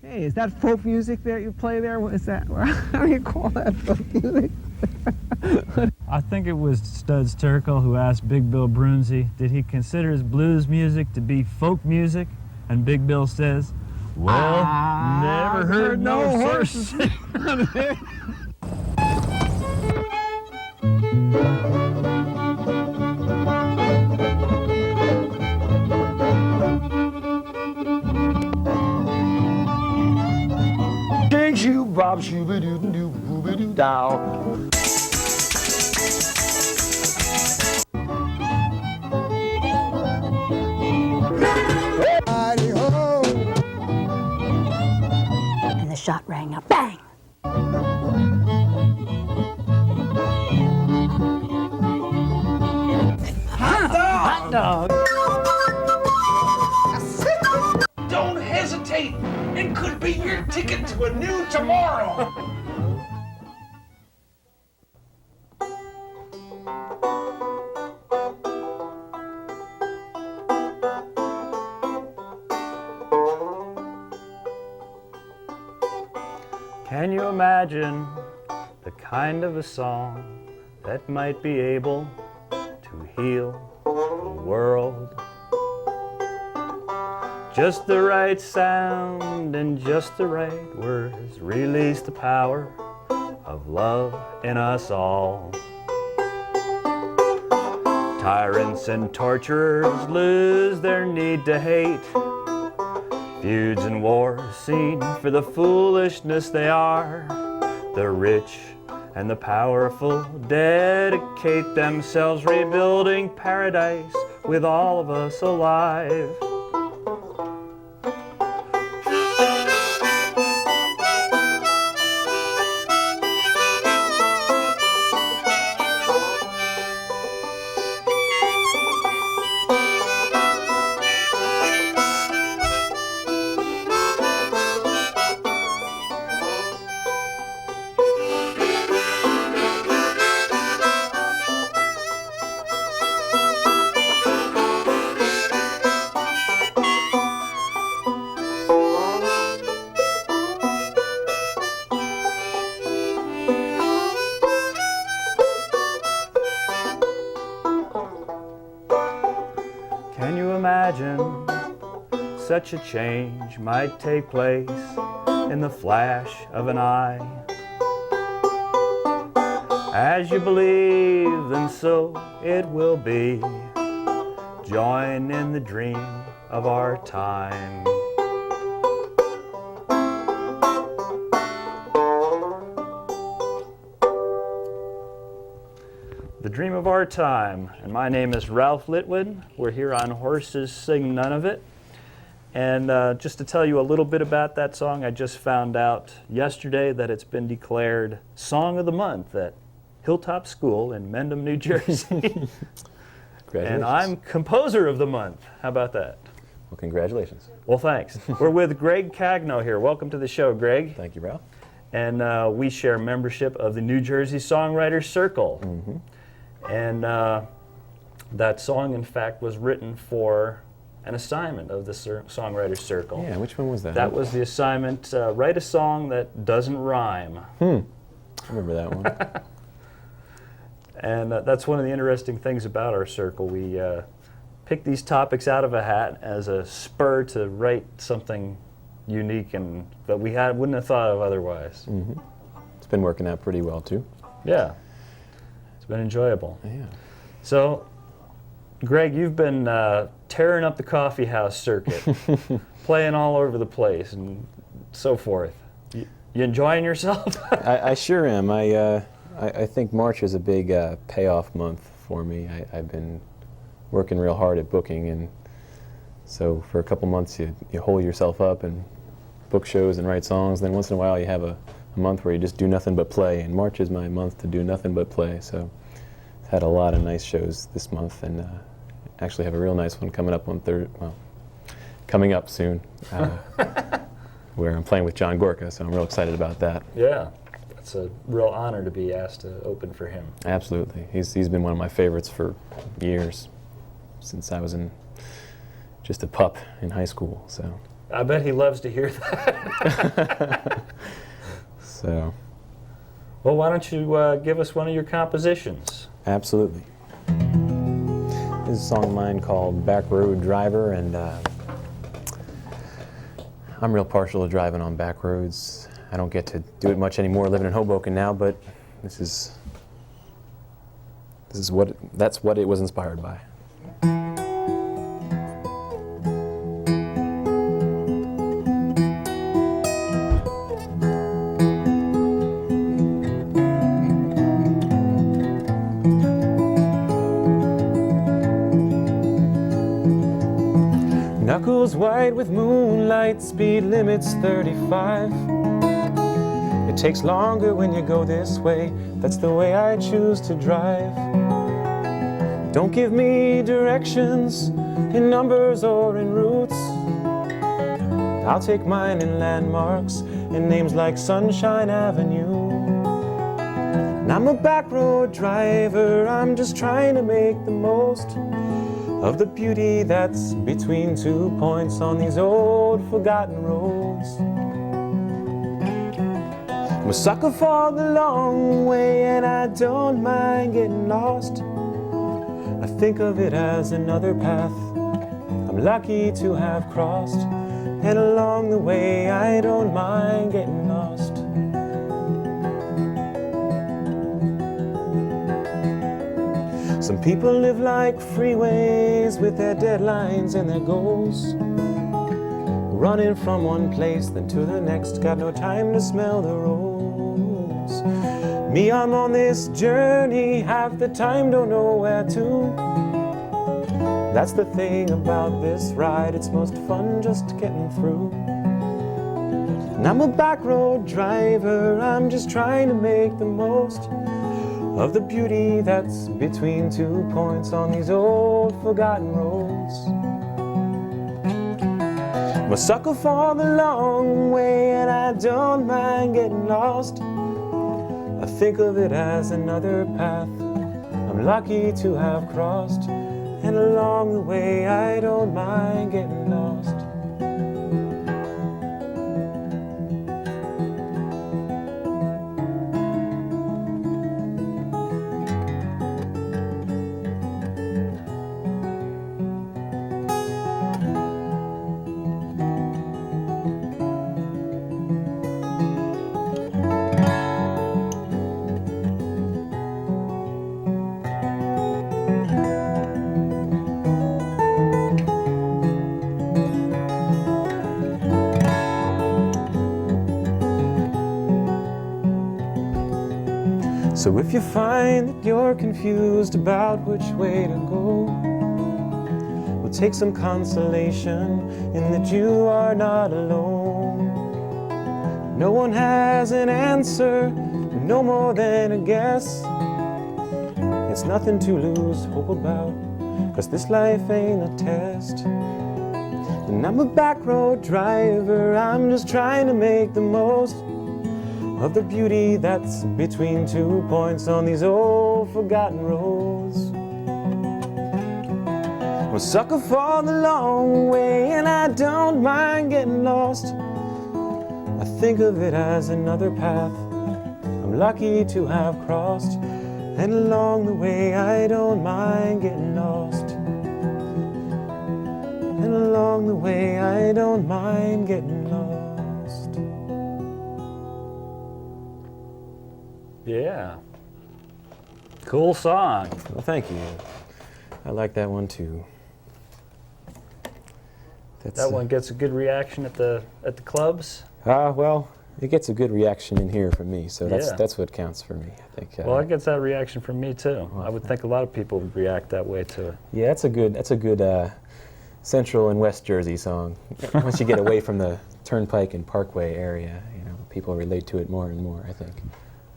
Hey, is that folk music that you play there? What is that? How do you call that folk music? I think it was Studs Terkel who asked Big Bill Broomsey, did he consider his blues music to be folk music? And Big Bill says, well, never heard no horses. Shoo bob shooby doo doo booby doo dow. And the shot rang out, bang! Hot dog! Don't hesitate! It could be your ticket to a new tomorrow! Can you imagine the kind of a song that might be able to heal the world? Just the right sound and just the right words release the power of love in us all. Tyrants and torturers lose their need to hate. Feuds and wars seen for the foolishness they are. The rich and the powerful dedicate themselves rebuilding paradise with all of us alive. Can you imagine such a change might take place in the flash of an eye? As you believe, then so it will be. Join in the dream of our time. The dream of our time, and my name is Ralph Litwood. We're here on Horses Sing None of It. And just to tell you a little bit about that song, I just found out yesterday that it's been declared Song of the Month at Hilltop School in Mendham, New Jersey. And I'm Composer of the Month. How about that? Well, congratulations. Well, thanks. We're with Gregg Cagno here. Welcome to the show, Gregg. Thank you, Ralph. And we share membership of the New Jersey Songwriter Circle. Mm-hmm. And that song, in fact, was written for an assignment of the Songwriter Circle. Yeah, which one was that? That was the assignment, write a song that doesn't rhyme. I remember that one. And that's one of the interesting things about our circle. We pick these topics out of a hat as a spur to write something unique and that we wouldn't have thought of otherwise. Mm-hmm. It's been working out pretty well, too. Yeah. It's been enjoyable. Yeah. So, Gregg, you've been tearing up the coffee house circuit, playing all over the place and so forth. You enjoying yourself? I sure am. I think March is a big payoff month for me. I've been working real hard at booking, and so for a couple months you hold yourself up and book shows and write songs. Then once in a while you have a month where you just do nothing but play, and March is my month to do nothing but play. So I've had a lot of nice shows this month, and actually have a real nice one coming up on coming up soon, where I'm playing with John Gorka, so I'm real excited about that. Yeah, it's a real honor to be asked to open for him. Absolutely. He's been one of my favorites for years, since I was just a pup in high school. So I bet he loves to hear that. So, Well, why don't you give us one of your compositions? absolutely. This is a song of mine called Back Road Driver, and I'm real partial to driving on back roads. I don't get to do it much anymore living in Hoboken now, but that's what it was inspired by. Knuckles white with moonlight, speed limits 35. It takes longer when you go this way, that's the way I choose to drive. Don't give me directions in numbers or in routes. I'll take mine in landmarks and names like Sunshine Avenue. And I'm a back road driver, I'm just trying to make the most of the beauty that's between 2 points on these old forgotten roads. I'm a sucker for the long way and I don't mind getting lost. I think of it as another path I'm lucky to have crossed, and along the way I don't mind getting lost. Some people live like freeways with their deadlines and their goals, running from one place then to the next, got no time to smell the rose. Me, I'm on this journey, half the time don't know where to. That's the thing about this ride, it's most fun just getting through. And I'm a back road driver, I'm just trying to make the most of the beauty that's between 2 points on these old forgotten roads. I'm a sucker for the long way and I don't mind getting lost. I think of it as another path I'm lucky to have crossed, and along the way I don't mind getting lost. So if you find that you're confused about which way to go, we'll take some consolation in that you are not alone. No one has an answer, no more than a guess. It's nothing to lose hope about, 'cause this life ain't a test. And I'm a back road driver, I'm just trying to make the most of the beauty that's between 2 points on these old forgotten roads. I'm a sucker for the long way and I don't mind getting lost. I think of it as another path I'm lucky to have crossed, and along the way I don't mind getting lost. And along the way I don't mind getting lost. Yeah. Cool song. Well, thank you. I like that one too. That one gets a good reaction at the clubs. Well, it gets a good reaction in here from me, so Yeah. that's what counts for me, I think. Well, it gets that reaction from me too. I would think a lot of people would react that way to it. Yeah, that's a good Central and West Jersey song. Once you get away from the Turnpike and Parkway area, people relate to it more and more, I think.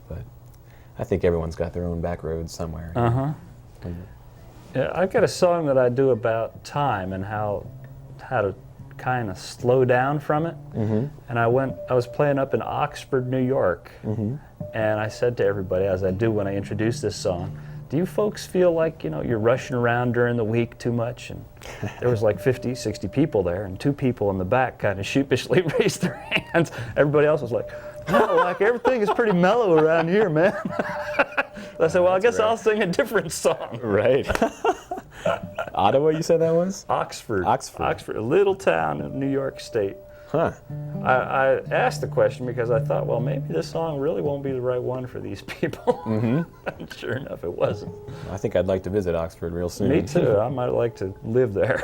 But I think everyone's got their own back roads somewhere. Yeah, I've got a song that I do about time and how to kind of slow down from it. And I was playing up in Oxford, New York, and I said to everybody, as I do when I introduce this song, Do you folks feel like, you're rushing around during the week too much? And there was like 50, 60 people there, and 2 people in the back kind of sheepishly raised their hands. Everybody else was like, no, like everything is pretty mellow around here, man. I said, well, I guess I'll sing a different song. Right. Ottawa, you said that was? Oxford. Oxford. A little town in New York State. Huh. I asked the question because I thought, well, maybe this song really won't be the right one for these people. And sure enough, it wasn't. I think I'd like to visit Oxford real soon. Me too. I might like to live there.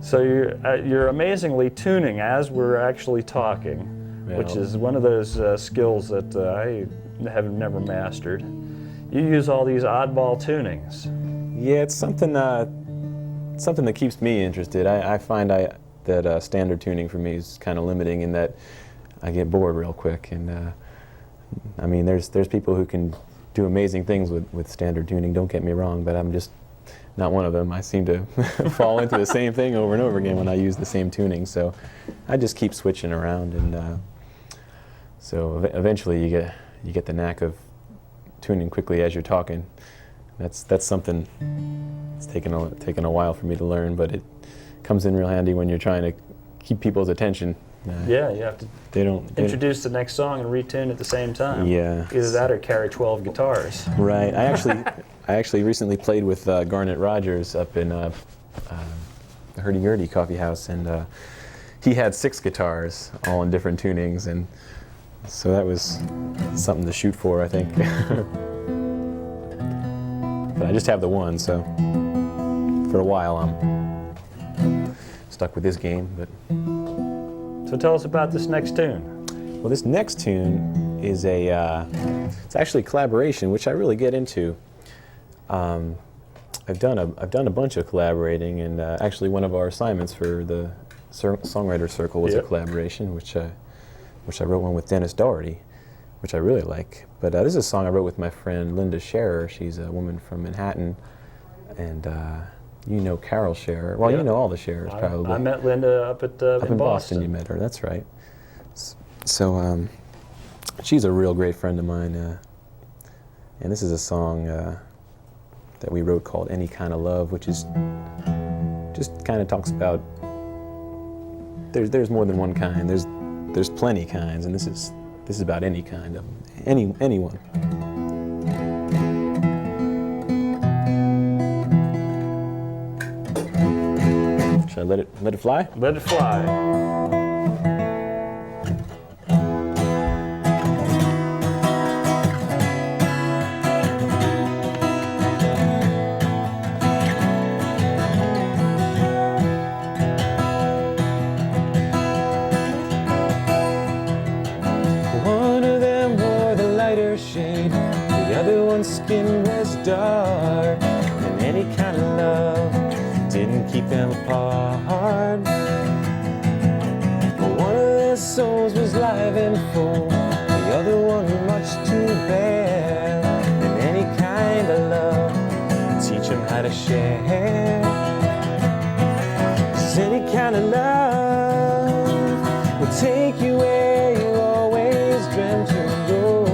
So you're amazingly tuning as we're actually talking, which is one of those skills that I have never mastered. You use all these oddball tunings. Yeah, it's something that keeps me interested. I find that standard tuning for me is kind of limiting in that I get bored real quick. And I mean, there's people who can do amazing things with standard tuning, don't get me wrong, but I'm just not one of them. I seem to fall into the same thing over and over again when I use the same tuning. So I just keep switching around, and so eventually you get the knack of tuning quickly as you're talking. That's something it's taken a while for me to learn, but it comes in real handy when you're trying to keep people's attention. Yeah, you have to introduce the next song and retune at the same time. Yeah. Either that or carry 12 guitars. Right. I actually recently played with Garnet Rogers up in the Hurdy-Gurdy Coffee House, and he had 6 guitars, all in different tunings, and so that was something to shoot for, I think. But I just have the one, so for a while I'm stuck with this game. But so tell us about this next tune. Well, this next tune is it's actually a collaboration, which I really get into. I've done a bunch of collaborating, and actually one of our assignments for the Songwriter Circle was a collaboration, which I wrote one with Dennis Doherty, which I really like. But this is a song I wrote with my friend Linda Scherer. She's a woman from Manhattan, and you know Carol Scherer. Well, you know all the Scherers probably. I met Linda up in Boston. You met her. That's right. So she's a real great friend of mine, and this is a song that we wrote called "Any Kind of Love," which is just kind of talks about there's more than one kind. There's plenty kinds, and this is about any kind of anyone. Should I let it fly? Let it fly. Skin was dark, and any kind of love didn't keep them apart. One of their souls was live and full, the other one much too bare. And any kind of love teach them how to share. 'Cause any kind of love will take you where you always dreamt to go.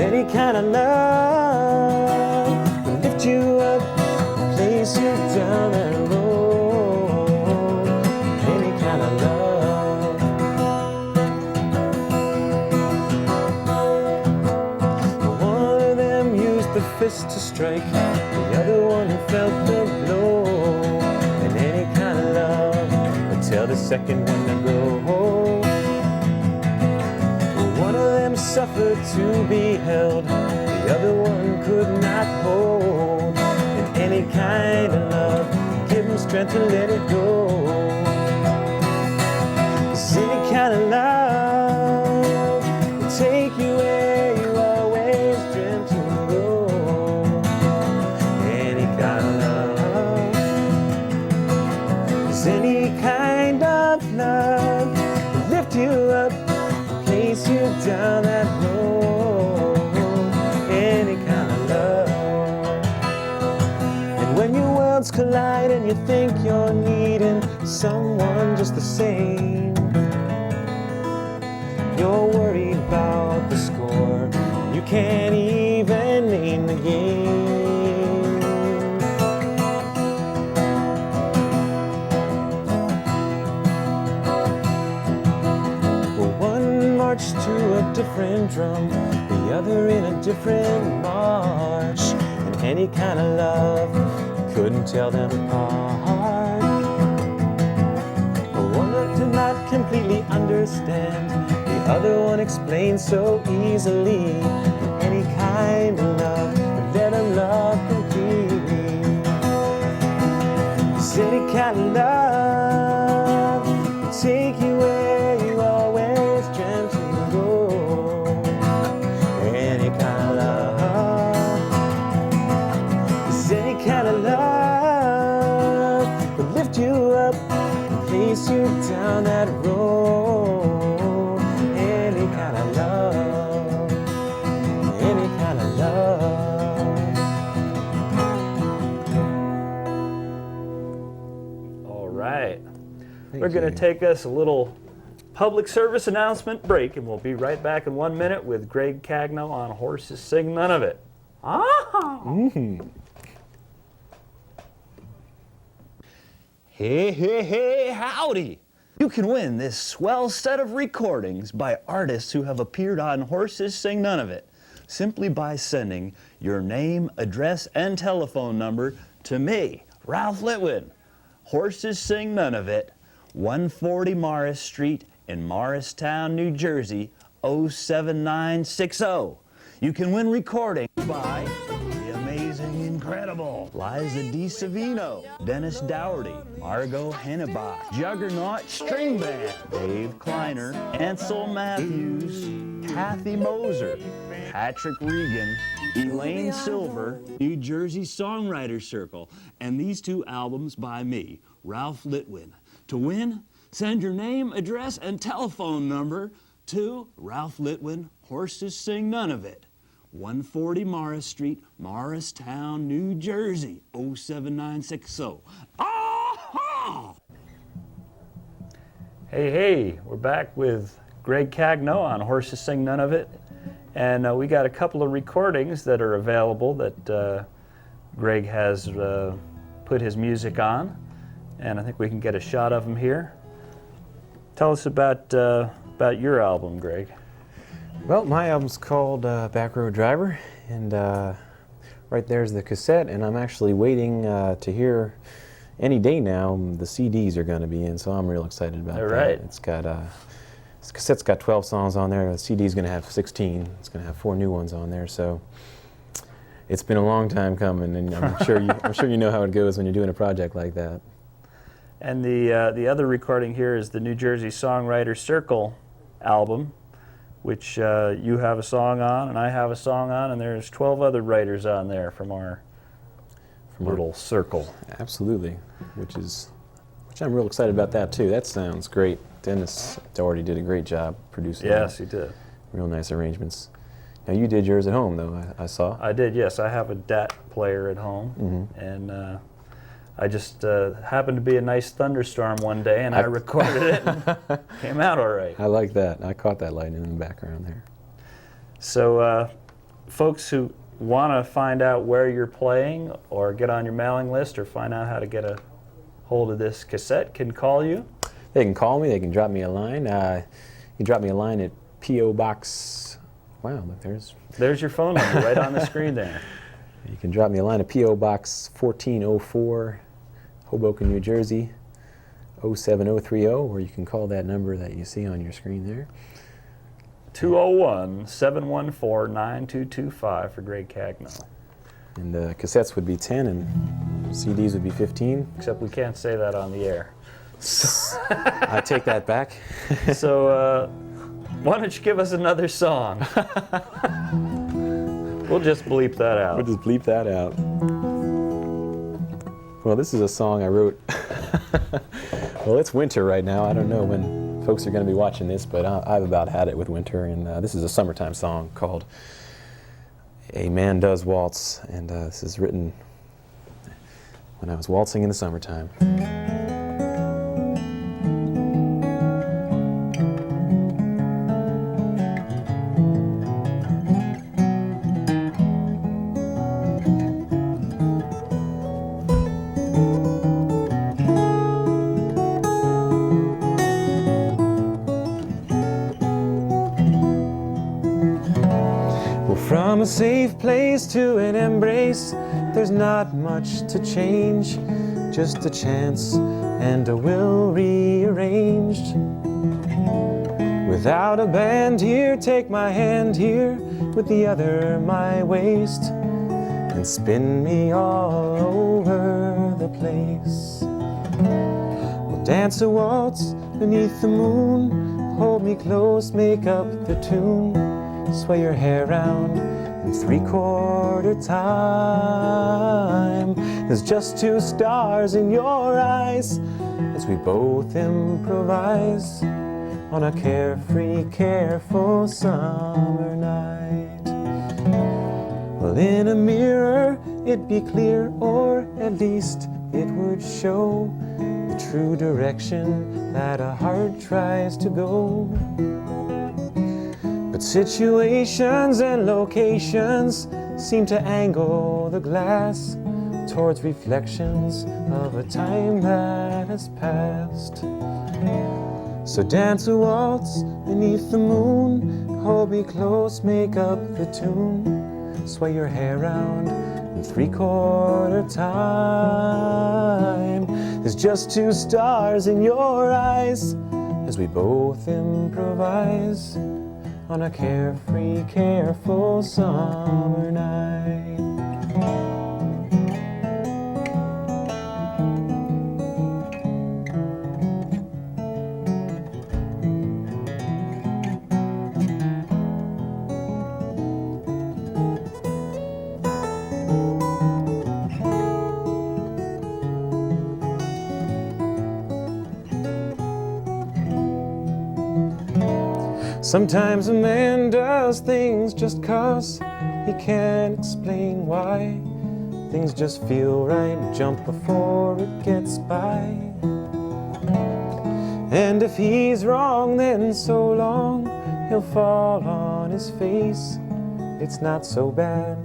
Any kind of love will lift you up, place you down that road. Any kind of love. One of them used the fist to strike, the other one felt the blow. And any kind of love will tell the second one to go. One of them suffered to be held, the other one could not hold. And any kind of love, give them strength to let it go. 'Cause any kind of love will take you where you always dreamt to go. Any kind of love. 'Cause any kind of love will lift you up, place you down that road. Any kind of love. And when your worlds collide and you think you're needing someone just the same, you're worried about the score. You can't even name the game. Well, one marched to a different drum, the other in a different march, and any kind of love couldn't tell them apart. One did not completely understand, the other one explained so easily. Any kind of love would let them love completely. Cause any kind of love will take you where you always dreamt to go. Any kind of love, cause any kind of love will lift you up, place you down that road. Any kind of love, any kind of love. All right. Thank We're going to you. take us a little public service announcement break, and we'll be right back in 1 minute with Gregg Cagno on Horses Sing None of It. Hey, hey, hey, howdy! You can win this swell set of recordings by artists who have appeared on Horses Sing None of It simply by sending your name, address, and telephone number to me, Ralph Litwin. Horses Sing None of It, 140 Morris Street in Morristown, New Jersey, 07960. You can win recordings by the amazing, incredible Liza DiSavino, Dennis Dougherty, Margot Hennebach, Juggernaut String Band, Dave Kleiner, Ansel Matthews, Kathy Moser, Patrick Regan, Elaine Silver, New Jersey Songwriter Circle, and these two albums by me, Ralph Litwin. To win, send your name, address, and telephone number to Ralph Litwin, Horses Sing None of It, 140 Morris Street, Morristown, New Jersey, 07960. Aha! Hey, we're back with Gregg Cagno on Horses Sing None of It. And we got a couple of recordings that are available that Gregg has put his music on. And I think we can get a shot of them here. Tell us about your album, Gregg. Well, my album's called Back Road Driver, and right there's the cassette, and I'm actually waiting to hear any day now the CDs are going to be in, so I'm real excited about All that. right. It's got this cassette's got 12 songs on there. The CD's going to have 16. It's going to have 4 new ones on there, so it's been a long time coming, and I'm sure you know how it goes when you're doing a project like that. And the other recording here is the New Jersey Songwriter Circle album, which you have a song on and I have a song on, and there's 12 other writers on there from our little circle. Absolutely, which I'm real excited about that too. That sounds great. Dennis Dougherty did a great job producing Yes, that. he did. Real nice arrangements. Now you did yours at home though, I saw. I did, yes. I have a DAT player at home, and I just happened to be a nice thunderstorm one day, and I recorded it, and came out all right. I like that. I caught that lightning in the background there. So folks who want to find out where you're playing or get on your mailing list or find out how to get a hold of this cassette can call you. They can call me. They can drop me a line. You can drop me a line at P.O. Box. Wow, look, There's your phone number right on the screen there. You can drop me a line at P.O. Box 1404, Hoboken, New Jersey, 07030, or you can call that number that you see on your screen there. 201-714-9225 for Gregg Cagno. And cassettes would be 10 and CDs would be 15. Except we can't say that on the air. I take that back. So why don't you give us another song? We'll just bleep that out. We'll just bleep that out. Well, this is a song I wrote. Well, it's winter right now. I don't know when folks are going to be watching this, but I've about had it with winter. And this is a summertime song called A Man Does Waltz. And this is written when I was waltzing in the summertime. safe place to an embrace. There's not much to change, just a chance and a will rearranged. Without a band here, take my hand here, with the other my waist, and spin me all over the place. We'll dance a waltz beneath the moon, hold me close, make up the tune, sway your hair round in 3/4 time. There's just 2 stars in your eyes as we both improvise on a carefree, careful summer night. Well, in a mirror it'd be clear, or at least it would show the true direction that a heart tries to go. But situations and locations seem to angle the glass towards reflections of a time that has passed. So dance a waltz beneath the moon, hold me close, make up the tune, sway your hair round in 3/4 time. There's just 2 stars in your eyes as we both improvise on a carefree, careful summer night. Sometimes a man does things just 'cause he can't explain why. Things just feel right, jump before it gets by. And if he's wrong, then so long, he'll fall on his face. It's not so bad,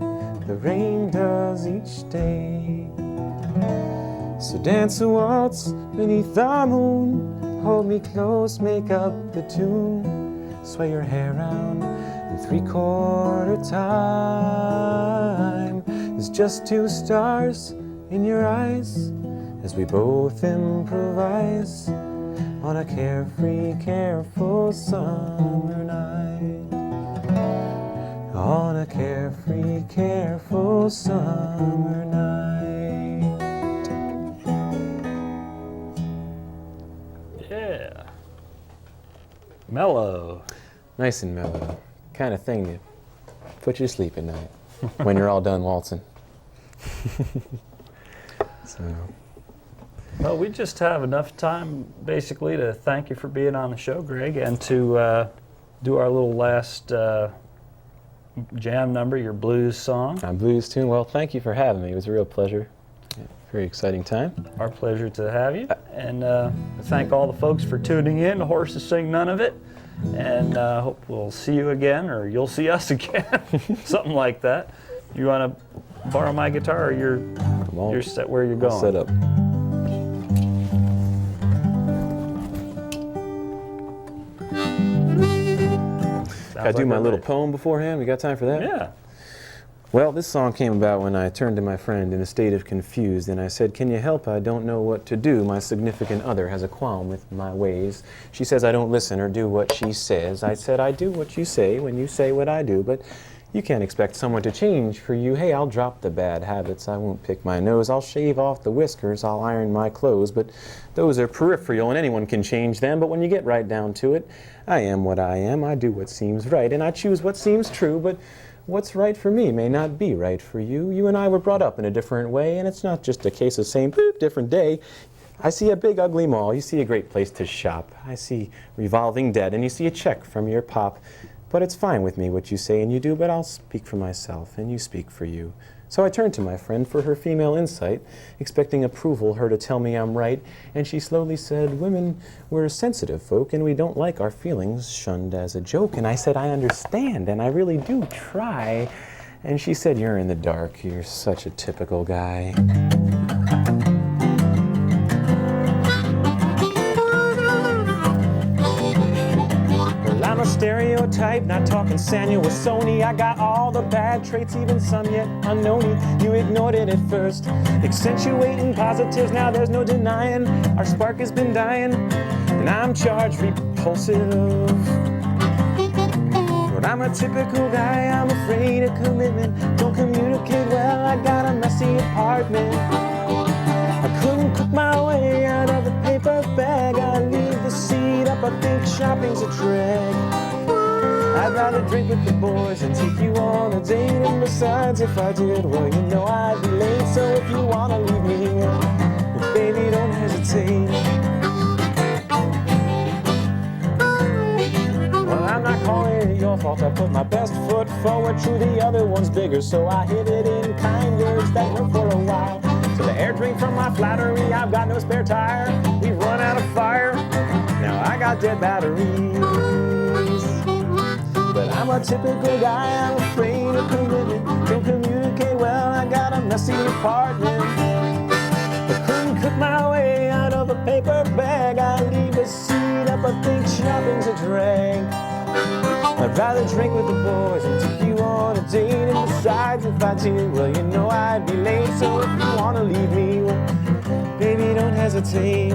the rain does each day. So dance a waltz beneath the moon, hold me close, make up the tune, sway your hair round in 3/4 time. There's just 2 stars in your eyes as we both improvise on a carefree, careful summer night. On a carefree, careful summer night. Yeah. Mellow. Nice and mellow. Kind of thing that put you to sleep at night when you're all done waltzing. So, Well, we just have enough time basically to thank you for being on the show, Greg, and to do our little last jam number, your blues song. blues tune. Well, thank you for having me. It was a real pleasure. Very exciting time. Our pleasure to have you. And thank all the folks for tuning in. Horses Sing None of It. And hope we'll see you again, or you'll see us again. Something like that. You want to borrow my guitar, or you're set where you're going? Set up. Can I do my little poem beforehand? We got time for that? Yeah. Well, this song came about when I turned to my friend in a state of confused, and I said, "Can you help? I don't know what to do. My significant other has a qualm with my ways. She says I don't listen or do what she says." I said, "I do what you say when you say what I do, but you can't expect someone to change for you. Hey, I'll drop the bad habits. I won't pick my nose. I'll shave off the whiskers. I'll iron my clothes, but those are peripheral and anyone can change them. But when you get right down to it, I am what I am. I do what seems right, and I choose what seems true, but what's right for me may not be right for you. You and I were brought up in a different way, and it's not just a case of saying, boop, different day. I see a big ugly mall, you see a great place to shop. I see revolving debt, and you see a check from your pop. But it's fine with me what you say and you do, but I'll speak for myself, and you speak for you. So I turned to my friend for her female insight, expecting approval, her to tell me I'm right, and she slowly said, "Women, we're sensitive folk, and we don't like our feelings shunned as a joke." And I said, "I understand, and I really do try." And she said, "You're in the dark. You're such a typical guy." Well, I'm a stereotype, not talking Sanyo or Sony. I got all the bad traits, even some yet unknown. You ignored it at first, accentuating positives, now there's no denying. Our spark has been dying, and I'm charged repulsive. But I'm a typical guy, I'm afraid of commitment. Don't communicate well, I got a messy apartment. I couldn't cook my way out of a paper bag. I leave the seat up, I think shopping's a drag. I'd rather drink with the boys and take you on a date. And besides, if I did, well, you know I'd be late. So if you wanna leave me here, well, baby, don't hesitate. Well, I'm not calling it your fault. I put my best foot forward, true, the other one's bigger. So I hit it in kind words that worked for a while. So the air drain from my flattery, I've got no spare tire. We've run out of fire, now I got dead batteries. But I'm a typical guy, I'm afraid of commitment. Don't communicate well, I got a messy apartment. I couldn't cook my way out of a paper bag. I leave a seat up, I think shopping's a drag. I'd rather drink with the boys and take you on a date. And besides, if I did, well, you know I'd be late. So if you wanna leave me, well, baby, don't hesitate.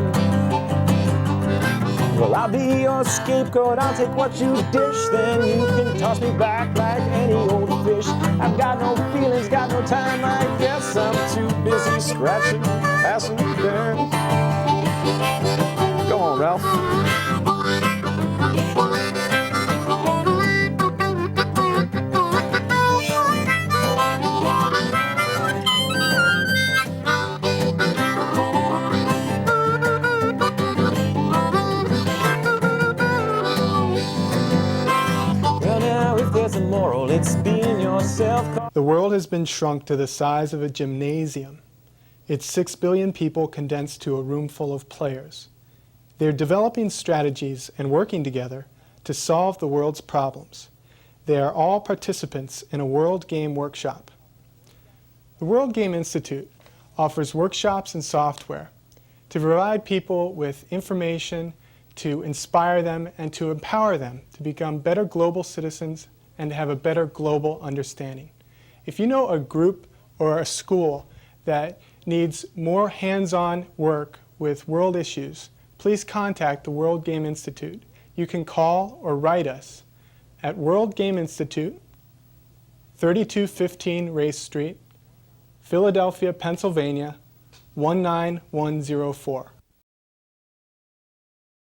Well, I'll be your scapegoat, I'll take what you dish. Then you can toss me back like any old fish. I've got no feelings, got no time, I guess I'm too busy scratching passengers. Go on, Ralph. It's being yourself. The world has been shrunk to the size of a gymnasium. It's 6 billion people condensed to a room full of players. They're developing strategies and working together to solve the world's problems. They are all participants in a World Game Workshop. The World Game Institute offers workshops and software to provide people with information, to inspire them, and to empower them to become better global citizens and to have a better global understanding. If you know a group or a school that needs more hands-on work with world issues, please contact the World Game Institute. You can call or write us at World Game Institute, 3215 Race Street, Philadelphia, Pennsylvania, 19104.